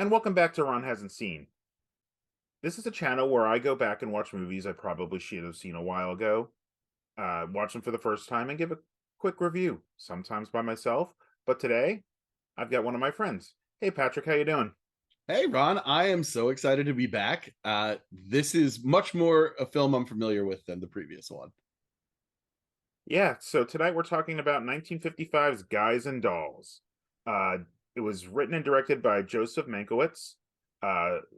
and welcome back to Ron Hasn't Seen. This is a channel where I go back and watch movies I probably should have seen a while ago, watch them for the first time, and give a quick review, sometimes by myself. But today, I've got one of my friends. Hey, Patrick, how you doing? Hey Ron, I am so excited to be back. This is much more a film I'm familiar with than the previous one. Yeah, so tonight we're talking about 1955's Guys and Dolls. Uh, it was written and directed by Joseph Mankiewicz,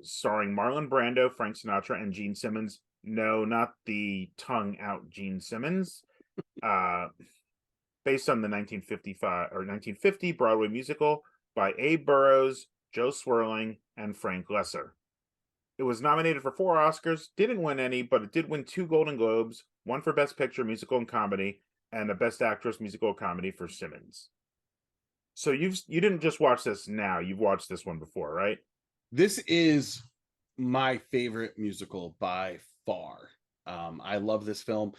starring Marlon Brando, Frank Sinatra, and Gene Simmons. No, not the tongue-out Gene Simmons. Uh, Based on the 1955 or 1950 Broadway musical by Abe Burrows, Joe Swirling, and Frank Lesser. It was nominated for 4 Oscars, didn't win any, but it did win 2 Golden Globes, one for Best Picture, Musical and Comedy, and a Best Actress, Musical Comedy for Simmons. So you didn't just watch this now; you've watched this one before, right? This is my favorite musical by far. I love this film.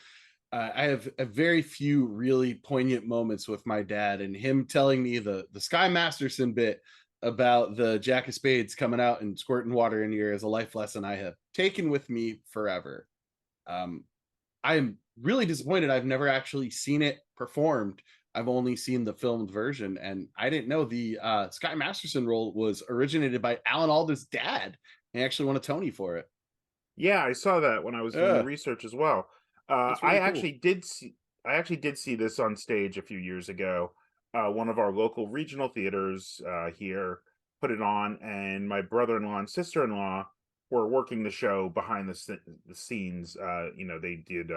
I have a very few really poignant moments with my dad and him telling me the Sky Masterson bit about the Jack of Spades coming out and squirting water in your ear is a life lesson I have taken with me forever. Um, I'm really disappointed. I've never actually seen it performed. I've only seen the filmed version, and I didn't know the Sky Masterson role was originated by Alan Alda's dad. He actually won a Tony for it. Yeah, I saw that when I was doing the Yeah, research as well. that's I really cool. actually did see I actually did see this on stage a few years ago. One of our local regional theaters here put it on, and my brother-in-law and sister-in-law were working the show behind the scenes. They did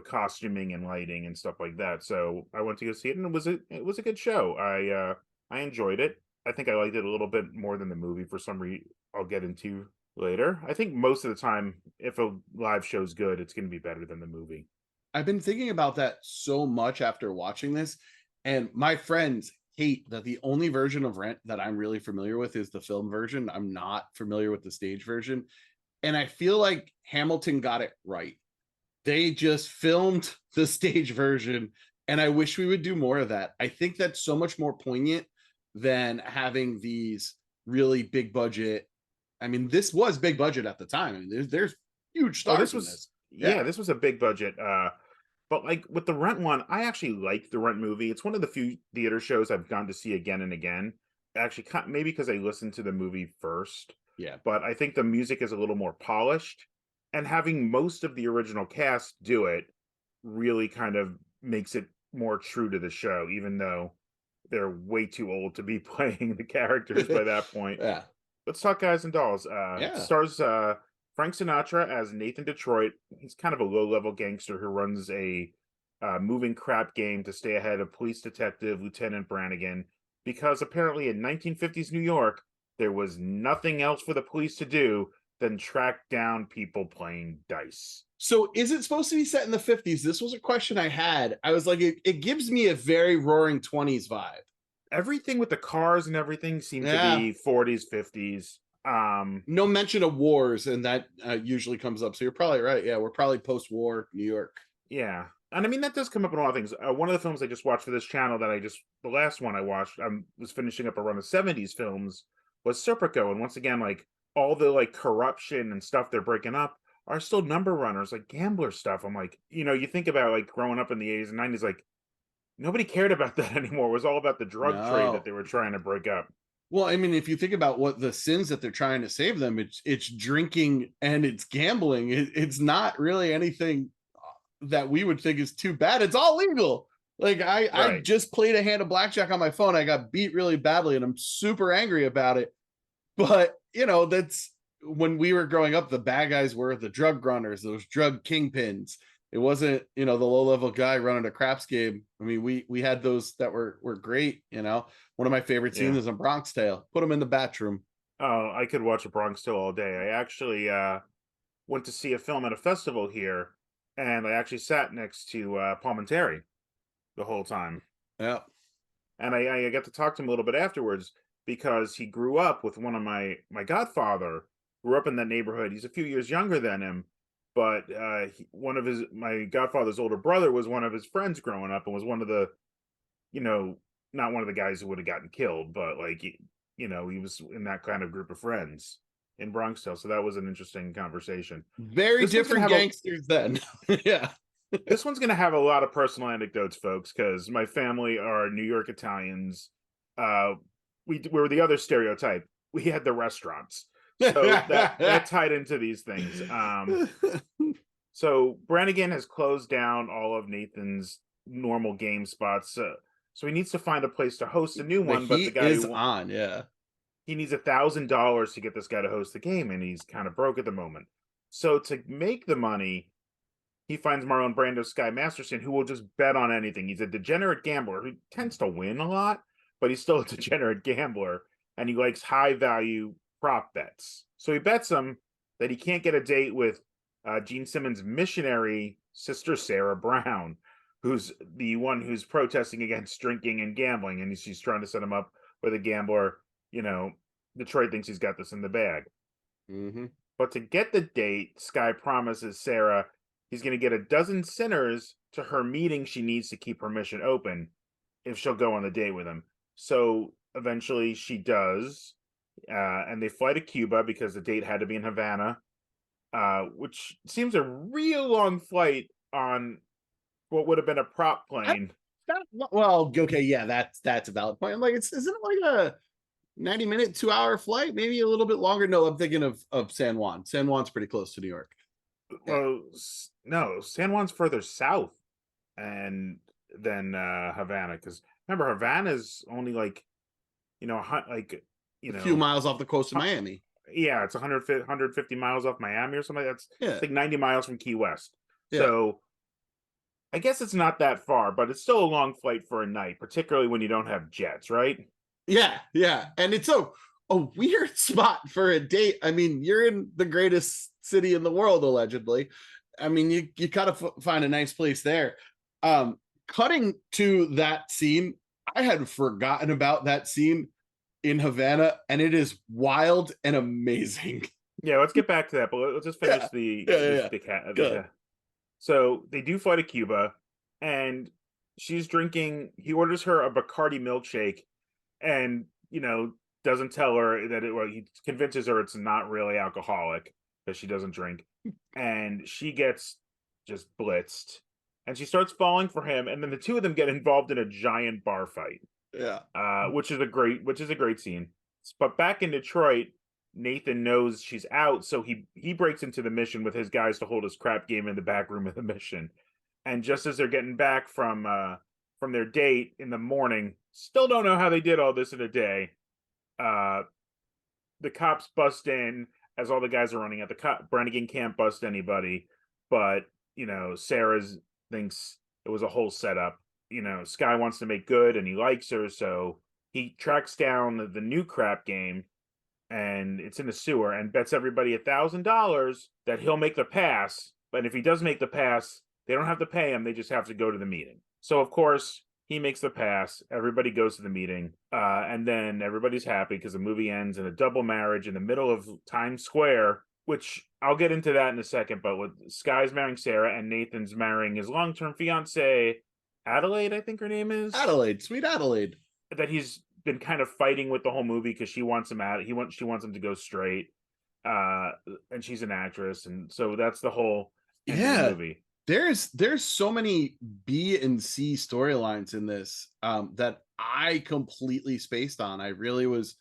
costuming and lighting and stuff like that. So I went to go see it, and it was a good show. I enjoyed it. I think I liked it a little bit more than the movie for some reason. I'll get into later. I think most of the time, if a live show's good, it's going to be better than the movie. I've been thinking about that so much after watching this, and my friends hate that the only version of Rent that I'm really familiar with is the film version. I'm not familiar with the stage version. And I feel like Hamilton got it right. They just filmed the stage version, and I wish we would do more of that. I think that's so much more poignant than having these really big budget. I mean, this was big budget at the time. I mean, there's huge Oh, stars in this. yeah, Yeah. this was a big budget. But like with the Rent one, I actually like the Rent movie. It's one of the few theater shows I've gone to see again and again. Actually, maybe because I listened to the movie first, Yeah. but I think the music is a little more polished, and having most of the original cast do it really kind of makes it more true to the show, even though they're way too old to be playing the characters by that point. Yeah. Let's talk Guys and Dolls. Yeah. Stars Frank Sinatra as Nathan Detroit. He's kind of a low-level gangster who runs a moving crap game to stay ahead of police detective Lieutenant Brannigan, because apparently in 1950s New York, there was nothing else for the police to do than track down people playing dice. So is it supposed to be set in the 50s? This was a question I had. I was like, it gives me a very roaring 20s vibe. Everything with the cars and everything seemed to Yeah. be 40s, 50s. No mention of wars, and that usually comes up. So you're probably right. Yeah, we're probably post-war New York. Yeah. And I mean, that does come up in a lot of things. One of the films I just watched for this channel the last one I watched, was finishing up a run of 70s films, was Serpico. And once again, like, all the, like, corruption and stuff they're breaking up are still number runners, like gambler stuff. I'm like, you think about, like, growing up in the 80s and 90s, like, nobody cared about that anymore. It was all about the drug trade that No. they were trying to break up. Well, I mean, if you think about what the sins that they're trying to save them, it's drinking and it's gambling. It's not really anything that we would think is too bad. It's all legal. Like I Right. just played a hand of blackjack on my phone. I got beat really badly, and I'm super angry about it. But that's when we were growing up. The bad guys were the drug runners, those drug kingpins. It wasn't the low level guy running a craps game. I mean, we had those that were great. One of my favorite scenes Yeah. is in Bronx Tale. Put them in the bathroom. Oh, I could watch a Bronx Tale all day. I actually went to see a film at a festival here, and I actually sat next to Palmentary the whole time. Yeah. And I got to talk to him a little bit afterwards, because he grew up with one of my godfather, grew up in that neighborhood. He's a few years younger than him, but one of my godfather's older brother was one of his friends growing up, and was one of the, you know, not one of the guys who would have gotten killed, but like he was in that kind of group of friends in Bronx Tale. So that was an interesting conversation. Very This one's gonna different have a gangsters then. Yeah. this one's gonna have a lot of personal anecdotes, folks, because my family are New York Italians. Uh, we were the other stereotype. We had the restaurants, so that tied into these things. So Brannigan has closed down all of Nathan's normal game spots, so he needs to find a place to host a new The one. But the heat guy is who on, yeah. he needs $1,000 to get this guy to host the game, and he's kind of broke at the moment. So to make the money, he finds Marlon Brando's Sky Masterson, who will just bet on anything. He's a degenerate gambler who tends to win a lot, but he's still a degenerate gambler, and he likes high value prop bets. So he bets him that he can't get a date with Gene Simmons' missionary sister, Sarah Brown, who's the one who's protesting against drinking and gambling, and she's trying to set him up with a gambler. Detroit thinks he's got this in the bag. Mm-hmm. But to get the date, Sky promises Sarah he's going to get a dozen sinners to her meeting she needs to keep her mission open if she'll go on the date with him. So eventually she does, and they fly to Cuba because the date had to be in Havana, which seems a real long flight on what would have been a prop plane. Well, okay, yeah, that's a valid point. I'm like, isn't it like a 90-minute, 2-hour flight? Maybe a little bit longer. No, I'm thinking of San Juan. San Juan's pretty close to New York. Yeah. Well, no, San Juan's further south and than Havana, because remember Havana's only like A few miles off the coast of hu- Miami. yeah, it's 150 miles off Miami or something. That's Yeah. it's like 90 miles from Key West. Yeah. So I guess it's not that far, but it's still a long flight for a night, particularly when you don't have jets, right? Yeah, yeah. And it's a weird spot for a date. I mean, you're in the greatest city in the world, allegedly. I mean, you gotta find a nice place there. Cutting to that scene, I had forgotten about that scene in Havana, and it is wild and amazing. Yeah, let's get back to that, but let's just finish Yeah, the yeah, yeah, yeah. the cat. Good. So they do fly to Cuba, and she's drinking. He orders her a Bacardi milkshake, and doesn't tell her that he convinces her it's not really alcoholic because she doesn't drink, and she gets just blitzed, and she starts falling for him, and then the two of them get involved in a giant bar fight, Yeah. which is a great scene. But back in Detroit, Nathan knows she's out, so he breaks into the mission with his guys to hold his crap game in the back room of the mission. And just as they're getting back from their date in the morning, still don't know how they did all this in a day. The cops bust in as all the guys are running at the cop. Brannigan can't bust anybody, but Sarah thinks it was a whole setup. Sky wants to make good, and he likes her, so he tracks down the new crap game, and it's in the sewer, and bets everybody $1,000 that he'll make the pass. But if he does make the pass, they don't have to pay him; they just have to go to the meeting. So of course he makes the pass. Everybody goes to the meeting, and then everybody's happy because the movie ends in a double marriage in the middle of Times Square. Which I'll get into that in a second. But with Sky's marrying Sarah and Nathan's marrying his long-term fiance Adelaide, I think her name is Adelaide, sweet Adelaide. that he's been kind of fighting with the whole movie because she wants him out. She wants him to go straight, and she's an actress, and so that's the whole end of the movie. There's so many B and C storylines in this that I completely spaced on. I really was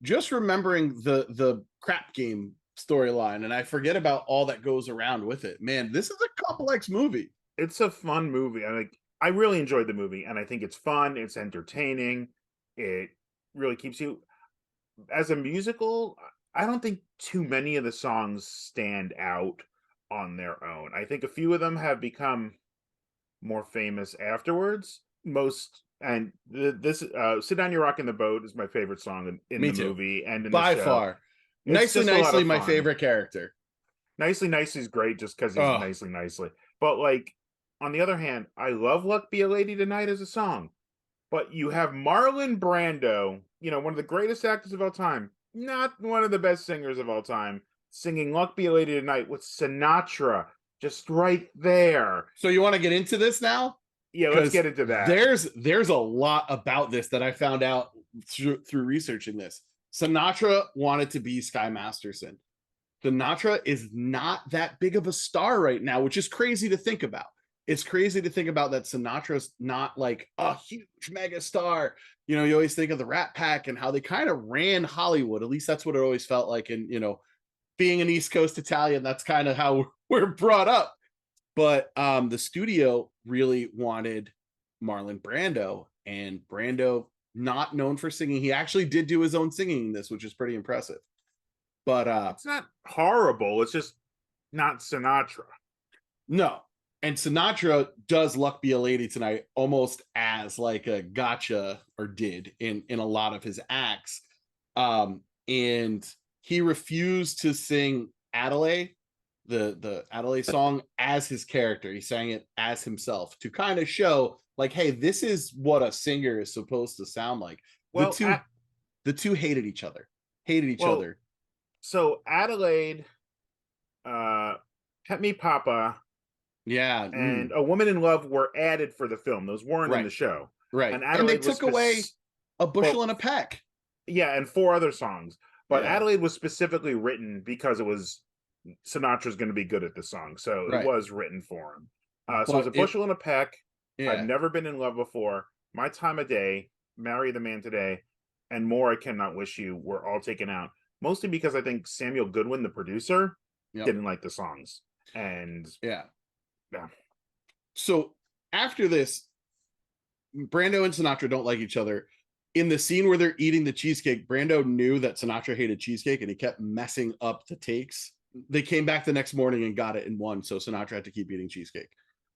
just remembering the crap game storyline, and I forget about all that goes around with it. Man, this is a complex movie. It's a fun movie. I really enjoyed the movie, and I think it's fun. It's entertaining. It really keeps you as a musical. I don't think too many of the songs stand out on their own. I think a few of them have become more famous afterwards. This "Sit Down, You're Rocking the Boat" is my favorite song in Me the too. movie and in the By show. far. It's Nicely just a lot Nicely, of my fun. favorite character. Nicely Nicely is great just because he's Oh, nicely. But on the other hand, I love "Luck Be a Lady Tonight" as a song. But you have Marlon Brando, one of the greatest actors of all time, not one of the best singers of all time, singing "Luck Be a Lady Tonight" with Sinatra just right there. so you want to get into this now? Yeah, let's because get into that. there's a lot about this that I found out through researching this. Sinatra wanted to be Sky Masterson. Sinatra is not that big of a star right now, which is crazy to think about. It's crazy to think about that Sinatra's not like a huge mega star. You know, you always think of the Rat Pack and how they kind of ran Hollywood. At least that's what it always felt like. And, you know, being an East Coast Italian, that's kind of how we're brought up. But the studio really wanted Marlon Brando, and Brando, not known for singing, he actually did do his own singing in this, which is pretty impressive. But It's not horrible. It's just not Sinatra. no. And Sinatra does Luck Be a Lady Tonight almost as like a gotcha, or did in a lot of his acts. And he refused to sing Adelaide, the Adelaide song, as his character. He sang it as himself to kind of show like, hey, this is what a singer is supposed to sound like. The Well, two the two hated each other. Hated each well, other. so Adelaide, Pet Me Papa, Yeah. and A Woman in Love were added for the film. Those weren't in Right. the show. Right. And And they Adelaide was took away a bushel well, and a peck. yeah, and four other songs. But Yeah. Adelaide was specifically written because it was Sinatra's going to be good at the song, so it Right. was written for him. So it was But A it Bushel and a Peck, I've yeah. Never Been in Love Before, My Time of Day, Marry the Man Today, and More I Cannot Wish You were all taken out. Mostly because I think Samuel Goodwin, the producer, Yep. didn't like the songs. And Yeah. yeah. So after this, Brando and Sinatra don't like each other. In the scene where they're eating the cheesecake, Brando knew that Sinatra hated cheesecake and he kept messing up the takes. They came back the next morning and got it in one, so Sinatra had to keep eating cheesecake.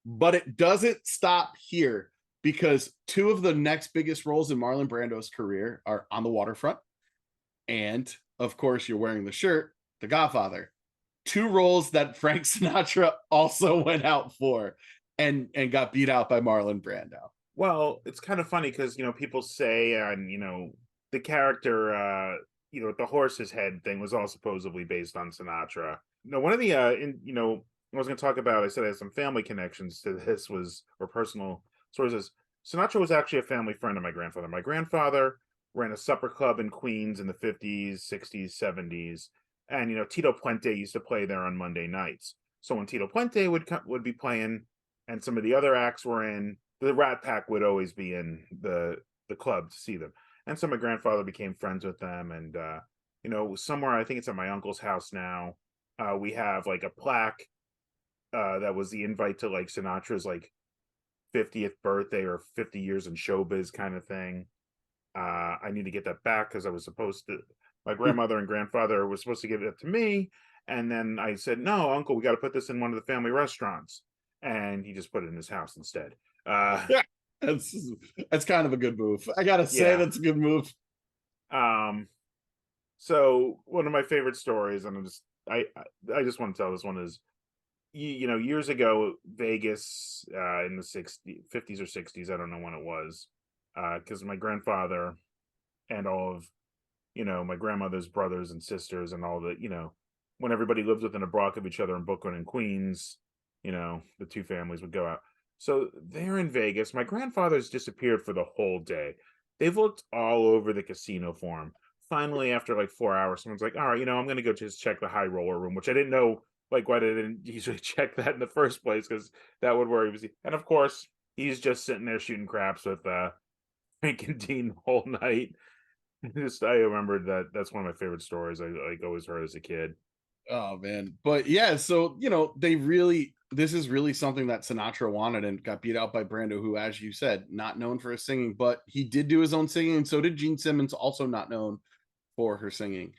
But it doesn't stop here, because two of the next biggest roles in Marlon Brando's career are On the Waterfront, and of course, You're Wearing the Shirt, The Godfather. Two roles that Frank Sinatra also went out for and got beat out by Marlon Brando. Well, it's kind of funny because people say, and the character, the horse's head thing was all supposedly based on Sinatra. No, one of the, I was going to talk about. I said I had some family connections to this, was or personal sources. Sinatra was actually a family friend of my grandfather. My grandfather ran a supper club in Queens in the 50s, 60s, 70s, and Tito Puente used to play there on Monday nights. So when Tito Puente would be playing, and some of the other acts were in, the Rat Pack would always be in the club to see them. And so my grandfather became friends with them, and somewhere, I think it's at my uncle's house now, we have like a plaque that was the invite to like Sinatra's like 50th birthday or 50 years in showbiz kind of thing. I need to get that back because I was supposed to. My grandmother and grandfather was supposed to give it to me, and then I said, "No, Uncle, we got to put this in one of the family restaurants," and he just put it in his house instead. Yeah, that's that's kind of a good move. I gotta say, Yeah. that's a good move. So one of my favorite stories, and I just want to tell this one, is years ago, Vegas, in the 50s or 60s, I don't know when it was, because my grandfather and all of my grandmother's brothers and sisters and all the when everybody lived within a block of each other in Brooklyn and Queens, the two families would go out. So they're in Vegas. My grandfather's disappeared for the whole day. They've looked all over the casino for him. Finally, after like 4 hours, someone's like, "All right, I'm going to go just check the high roller room," which I didn't know, like, why they didn't usually check that in the first place, because that would worry me. And of course, he's just sitting there shooting craps with Frank and Dean the whole night. Just, I remembered that. That's one of my favorite stories I like always heard as a kid. Oh man. But yeah, so they really, this is really something that Sinatra wanted and got beat out by Brando, who, as you said, not known for his singing, but he did do his own singing, and so did Gene Simmons, also not known for her singing.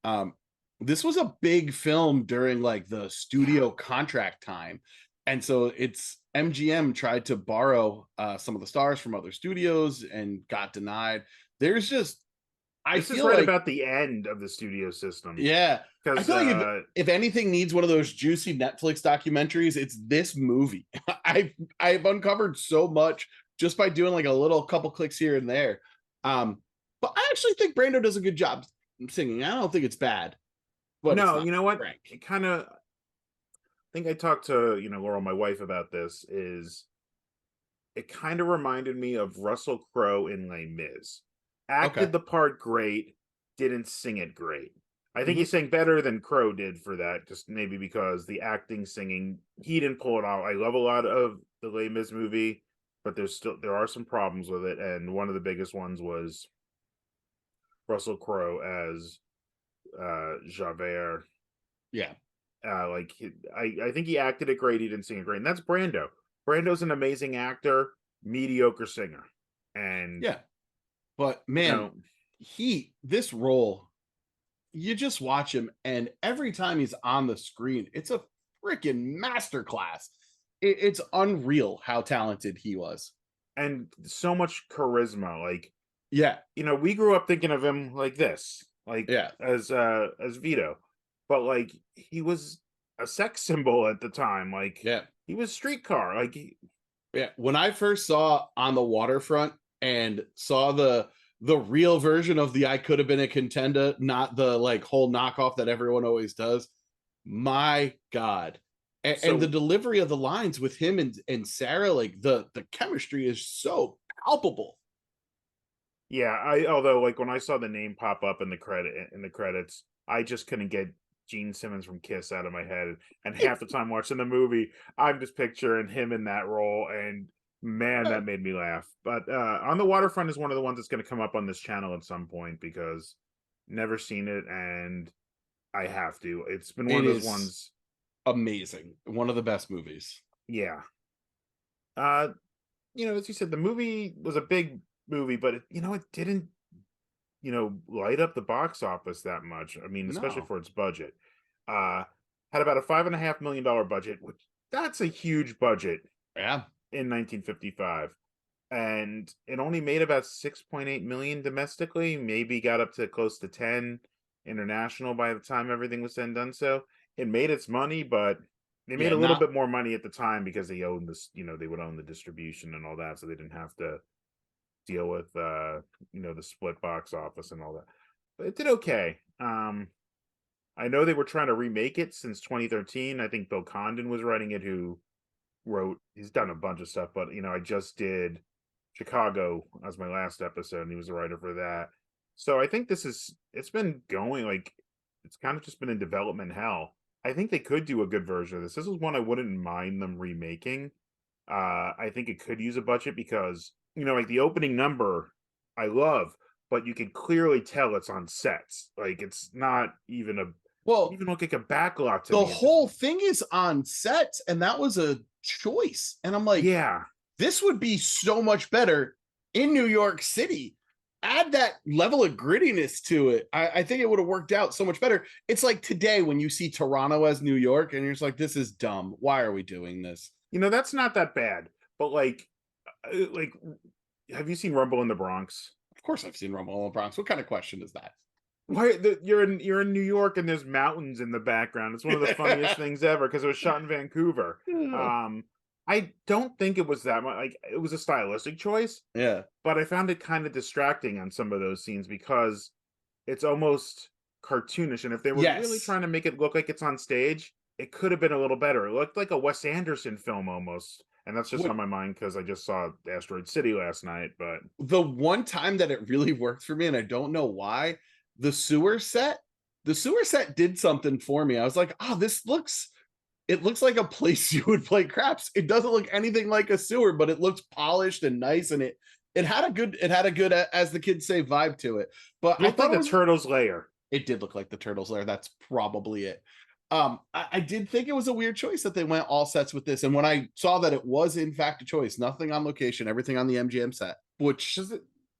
Um, this was a big film during like the studio contract time. And so it's MGM tried to borrow some of the stars from other studios and got denied. There's just, I This is feel right like, about the end of the studio system, yeah, I because feel like if anything needs one of those juicy Netflix documentaries, it's this movie. I've uncovered so much just by doing like a little couple clicks here and there. But I actually think Brando does a good job singing. I don't think it's bad, but it's no, not you know what? Frank. It kind of. I think I talked to Laurel, my wife, about this. Is it kind of reminded me of Russell Crowe in Les Mis. Okay. Acted the part great, didn't sing it great. I think he Hmm. sang better than Crowe did for that, just maybe because the acting, singing, he didn't pull it off. I love a lot of the Les Mis movie, but there are some problems with it, and one of the biggest ones was Russell Crowe as Javert. Yeah. I think he acted it great. He didn't sing it great, and that's Brando. Brando's an amazing actor, mediocre singer, and Yeah. But you man, know, this role, you just watch him, and every time he's on the screen, it's a freaking masterclass. It's unreal how talented he was. and so much charisma. Like, Yeah. we grew up thinking of him like this, like Yeah. as Vito, but like he was a sex symbol at the time. Like Yeah. he was streetcar. Yeah. When I first saw On the Waterfront and saw the real version of the I Could Have Been a Contender, not the like whole knockoff that everyone always does, my God. And the So delivery of the lines with him and Sarah, like the chemistry is so palpable. yeah, I although like when I saw the name pop up in the credits, I just couldn't get Gene Simmons from Kiss out of my head. And half the time watching the movie, I'm just picturing him in that role, and man, Yeah, that made me laugh. But On the Waterfront is one of the ones that's going to come up on this channel at some point because never seen it and I have to. It's been one it of those is ones. amazing. One of the best movies. Yeah. Uh, as you said, the movie was a big movie, but it didn't light up the box office that much. I mean, especially No. for its budget. Uh, had about a $5.5 million budget, which that's a huge budget Yeah. in 1955, and it only made about 6.8 million domestically. Maybe got up to close to 10 international by the time everything was said and done. So it made its money, but they made Yeah. a little Not bit more money at the time because they owned this. They would own the distribution and all that, so they didn't have to deal with the split box office and all that. But it did okay. I know they were trying to remake it since 2013. I think Bill Condon was writing it, who he's done a bunch of stuff, but I just did Chicago as my last episode, and he was the writer for that. So I think it's been going, like, it's kind of just been in development hell. I think they could do a good version of this. This is one I wouldn't mind them remaking. I think it could use a budget because, like the opening number, I love, but you can clearly tell it's on sets. Like it's not even well, even look like a backlot to the me. It just, whole thing is on sets, and that was a choice. And I'm like, yeah, this would be so much better in New York City. Add that level of grittiness to it. I think it would have worked out so much better. It's like today when you see Toronto as New York, and you're just like, this is dumb. Why are we doing this? that's not that bad. But like, have you seen Rumble in the Bronx? Of course, I've seen Rumble in the Bronx. What kind of question is that? You're in New York and there's mountains in the background. It's one of the funniest things ever because it was shot in Vancouver. Um, I don't think it was that much. Like it was a stylistic choice, Yeah. but I found it kind of distracting on some of those scenes because it's almost cartoonish. And if they were really Yes. trying to make it look like it's on stage, it could have been a little better. It looked like a Wes Anderson film almost. And that's just What on my mind because I just saw Asteroid City last night. But the one time that it really worked for me, and I don't know why, the sewer set, the sewer set did something for me. I was like, oh, it looks like a place you would play craps. It doesn't look anything like a sewer, but it looks polished and nice, and it had a good, as the kids say, vibe to it. But it I looked like thought the Turtles' lair. it did look like the Turtles lair. That's probably it. I did think it was a weird choice that they went all sets with this. And when I saw that it was in fact a choice, nothing on location, everything on the MGM set, which Because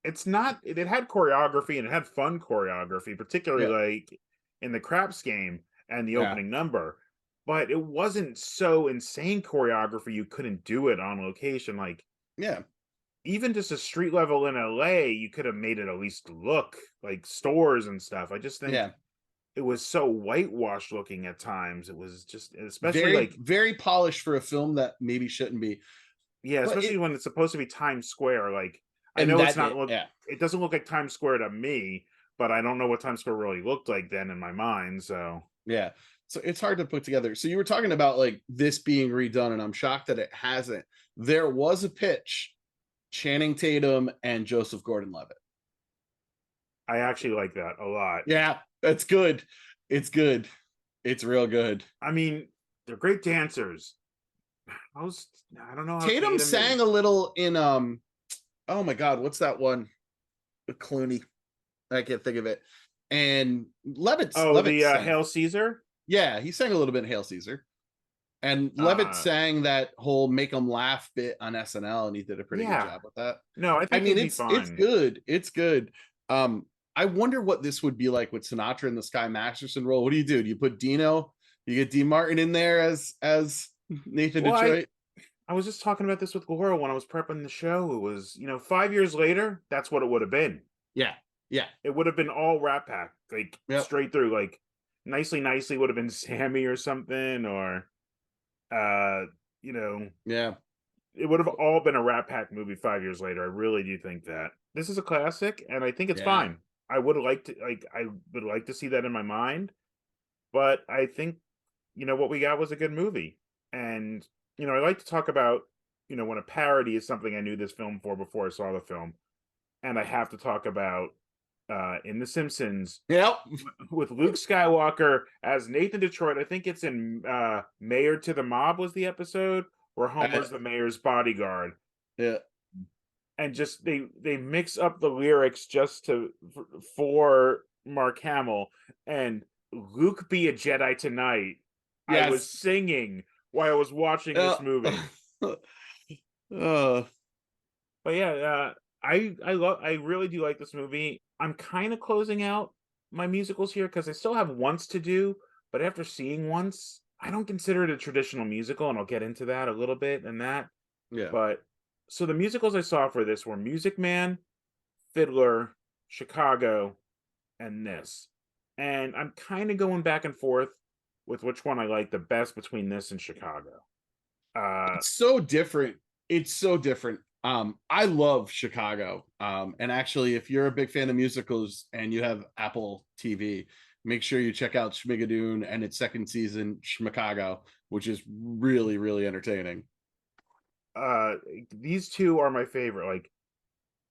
it's not, it had choreography and it had fun choreography, particularly yeah, like in the craps game and the yeah, opening number. But it wasn't so insane choreography you couldn't do it on location. Like yeah, even just a street level in LA, you could have made it at least look like stores and stuff. I just think yeah. it was so whitewashed looking at times. It was just, especially Very, like, very polished for a film that maybe shouldn't be. yeah, But especially when it's supposed to be Times Square. Like, I and know it's that not it, look, yeah, it doesn't look like Times Square to me, but I don't know what Times Square really looked like then in my mind. So yeah. So it's hard to put together. So you were talking about like this being redone, and I'm shocked that it hasn't. There was a pitch, Channing Tatum and Joseph Gordon-Levitt. I actually like that a lot. Yeah, that's good. It's good. It's real good. I mean, they're great dancers. How's I don't know how Tatum Tatum sang a is. little in oh my god, what's that one with Clooney? I can't think of it. And Levitt Oh, Levitt the sang. Hail Caesar. Yeah, he sang a little bit in Hail Caesar. And Levitt Uh, sang that whole make them laugh bit on SNL, and he did a pretty good yeah. job with that. No, I I think he'll mean, be it's fine. good. It's good. Um, I wonder what this would be like with Sinatra in the Sky Masterson role. What do? Do you put Dino? You get D Martin in there as Nathan Well, Detroit? I was just talking about this with Laura when I was prepping the show. It was, 5 years later, that's what it would have been. Yeah, yeah, It would have been all Rat Pack, like yep, straight through. Like nicely would have been Sammy or something, or uh, you know, yeah, it would have all been a Rat Pack movie 5 years later. I really do think that this is a classic, and I think it's yeah. fine. I would like to see that in my mind, but I think what we got was a good movie. And I like to talk about when a parody is something I knew this film for before I saw the film, and I have to talk about in The Simpsons Yep. with Luke Skywalker as Nathan Detroit. I think it's in Mayor to the Mob was the episode where Uh, Homer's the mayor's bodyguard, yeah. and just they mix up the lyrics just for Mark Hamill and Luke be a Jedi tonight. I was Yes. singing while I was watching Uh, this movie. uh, But yeah, I really do like this movie. I'm kind of closing out my musicals here because I still have Once to do, but after seeing Once, I don't consider it a traditional musical, and I'll get into that a little bit and that. yeah. But so the musicals I saw for this were Music Man, Fiddler, Chicago, and this. And I'm kind of going back and forth with which one I like the best between this and Chicago. Uh It's so different. It's so different. I love Chicago. And actually, if you're a big fan of musicals and you have Apple TV, make sure you check out Schmigadoon and its second season, Schmicago, which is really, really entertaining. uh these two are my favorite. Like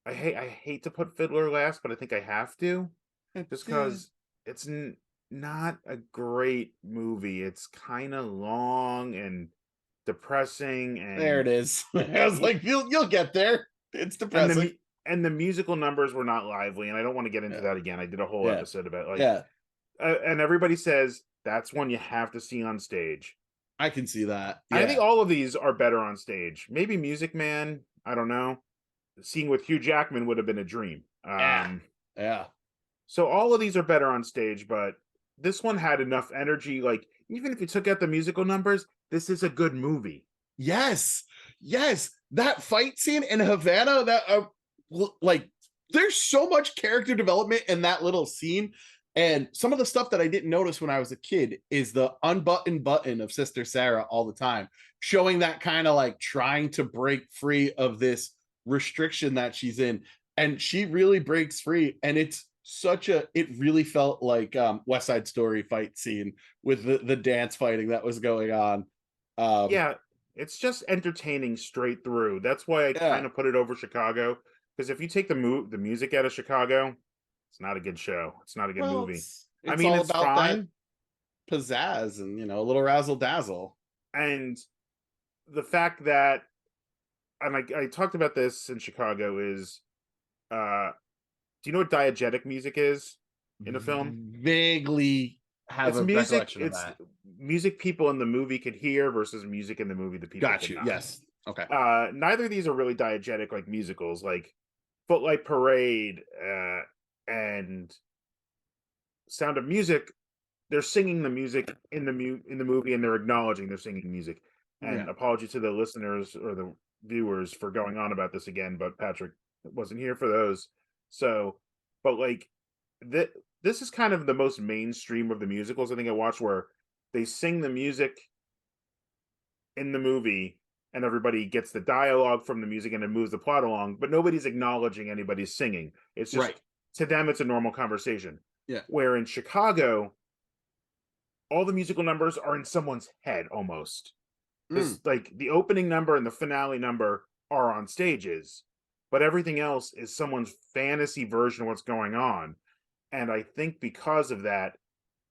I hate to put Fiddler last, but I think I have to just Yeah. because it's not a great movie. It's kind of long and depressing, There and it is. I was y- like, you'll get there. It's and depressing. the musical numbers were not lively, and I don't want to get into Yeah. that again. I did a whole Yeah. episode about like Yeah. and everybody says that's one you have to see on stage. I can see that. I think Yeah. all of these are better on stage. Maybe Music Man, I don't know. Seeing with Hugh Jackman would have been a dream. Yeah. Yeah. So all of these are better on stage, but this one had enough energy. Like even if you took out the musical numbers, this is a good movie. Yes, yes, that fight scene in Havana, that like there's so much character development in that little scene. And some of the stuff that I didn't notice when I was a kid is the unbuttoned button of Sister Sarah all the time, showing that kind of like trying to break free of this restriction that she's in. And she really breaks free. And it's it really felt like West Side Story fight scene with the dance fighting that was going on. Um, Yeah, it's just entertaining straight through. That's why I kind yeah. of put it over Chicago. Because if you take the music out of Chicago, it's not a good show. It's not a good Well, movie. I it's mean, all it's about that fine, pizzazz and a little razzle dazzle. and the fact that and I talked about this in Chicago is uh do you know what diegetic music is in a film? Vaguely have a recollection of It's that. music people in the movie could hear versus music in the movie that people Got could you. not. Yes. Okay. Neither of these are really diegetic like musicals, like Footlight Parade and Sound of Music. They're singing the music in the movie, and they're acknowledging they're singing music. And Yeah. apology to the listeners or the viewers for going on about this again, but Patrick wasn't here for those. So, but like th- this is kind of the most mainstream of the musicals I think I watched, where they sing the music in the movie and everybody gets the dialogue from the music and it moves the plot along, but nobody's acknowledging anybody's singing. It's Right. just to them it's a normal conversation. Yeah. Where in Chicago, all the musical numbers are in someone's head almost. Mm. This like the opening number and the finale number are on stages, but everything else is someone's fantasy version of what's going on. And I think because of that,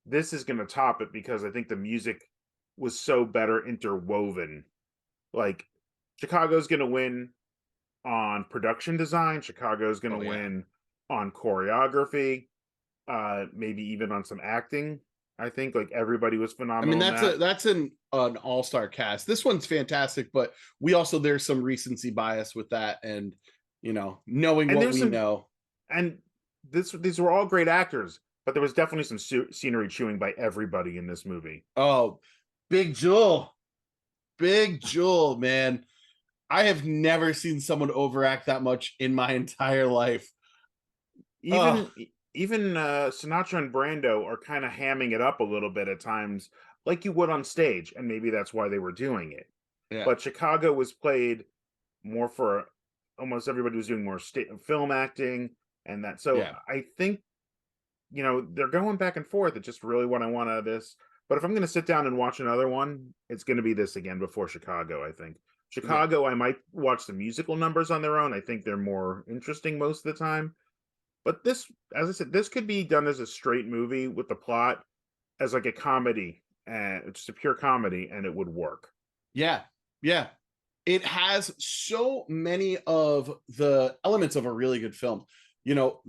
this is going to top it because I think the music was so better interwoven. Like Chicago's going to win on production design, Chicago's going Oh to yeah. win on choreography, maybe even on some acting. I think like everybody was I mean, phenomenal in that. that's an all-star cast. This one's fantastic, but we also there's some recency bias with that, and knowing And what there's we some know. and these were all great actors, but there was definitely some scenery chewing by everybody in this movie. Oh, Big Jewel, Big Jewel, man. I have never seen someone overact that much in my entire life. Oh, Even Sinatra and Brando are kind of hamming it up a little bit at times, like you would on stage, and maybe that's why they were doing it. yeah, But Chicago was played more for almost everybody was doing more film acting and that. So yeah, I think they're going back and forth. It's just really what I want out of this. But if I'm going to sit down and watch another one, it's going to be this again before Chicago. I think yeah. Chicago. I might watch the musical numbers on their own. I think they're more interesting most of the time. But this, as I said, this could be done as a straight movie with the plot as like a comedy, and just a pure comedy, and it would work. Yeah, yeah. It has so many of the elements of a really good film. You know,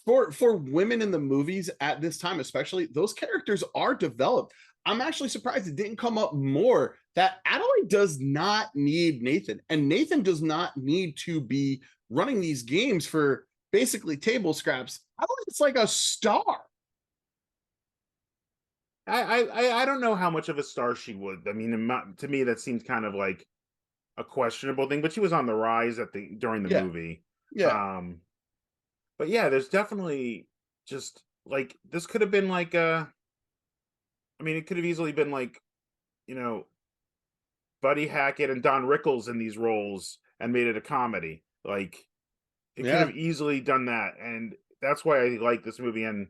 for women in the movies at this time, especially, those characters are developed. I'm actually surprised it didn't come up more that Adelaide does not need Nathan, and Nathan does not need to be running these games for basically table scraps. Adelaide's like a star. I don't know how much of a star she would. I mean, to me, that seems kind of like a questionable thing. But she was on the rise at the during the Yeah, movie. yeah, Um, but yeah, there's definitely just like this could have been like I mean, it could have easily been like you know Buddy Hackett and Don Rickles in these roles and made it a comedy. Like it could have yeah, easily done that, and that's why I like this movie. And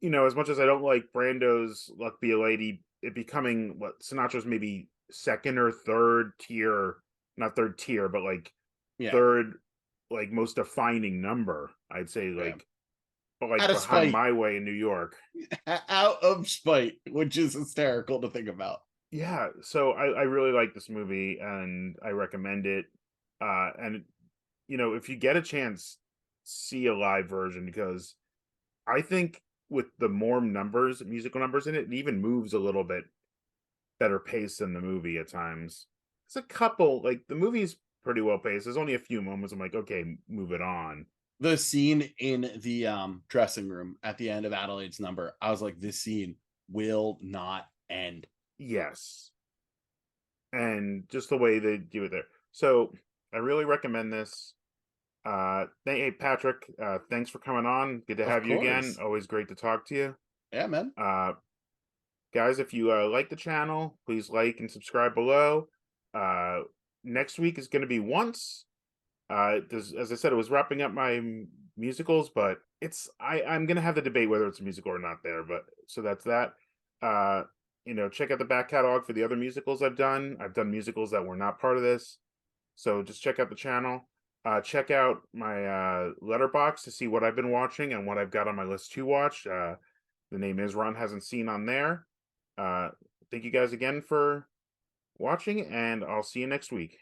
as much as I don't like Brando's "Luck Be a Lady," it becoming what Sinatra's maybe second or third tier, not third tier, but like yeah, third, like most defining number. I'd say yeah. like, but like Out of behind spite, My Way in New York. out of spite, which is hysterical to think about. Yeah, so I really like this movie and I recommend it. And if you get a chance, see a live version because I think with the more numbers, musical numbers in it, it even moves a little bit better pace than the movie at times. It's a couple, like the movie's pretty well paced. There's only a few moments I'm like, okay, move it on. The scene in the dressing room at the end of Adelaide's number, I was like, this scene will not end. Yes. And just the way they do it there. So I really recommend this. Hey Patrick, thanks for coming on. Good to Of have you again. course. Always great to talk to you. Yeah, man. Uh, guys, if you like the channel, please like and subscribe below. Uh, Next week is going to be Once. As I said, it was wrapping up my musicals, but I'm gonna have the debate whether it's a musical or not there. But so that's that. Uh, check out the back catalog for the other musicals I've done. I've done musicals that were not part of this, so just check out the channel. Check out my letterbox to see what I've been watching and what I've got on my list to watch. The name is Ron Hasn't Seen on there. Uh, thank you guys again for watching, and I'll see you next week.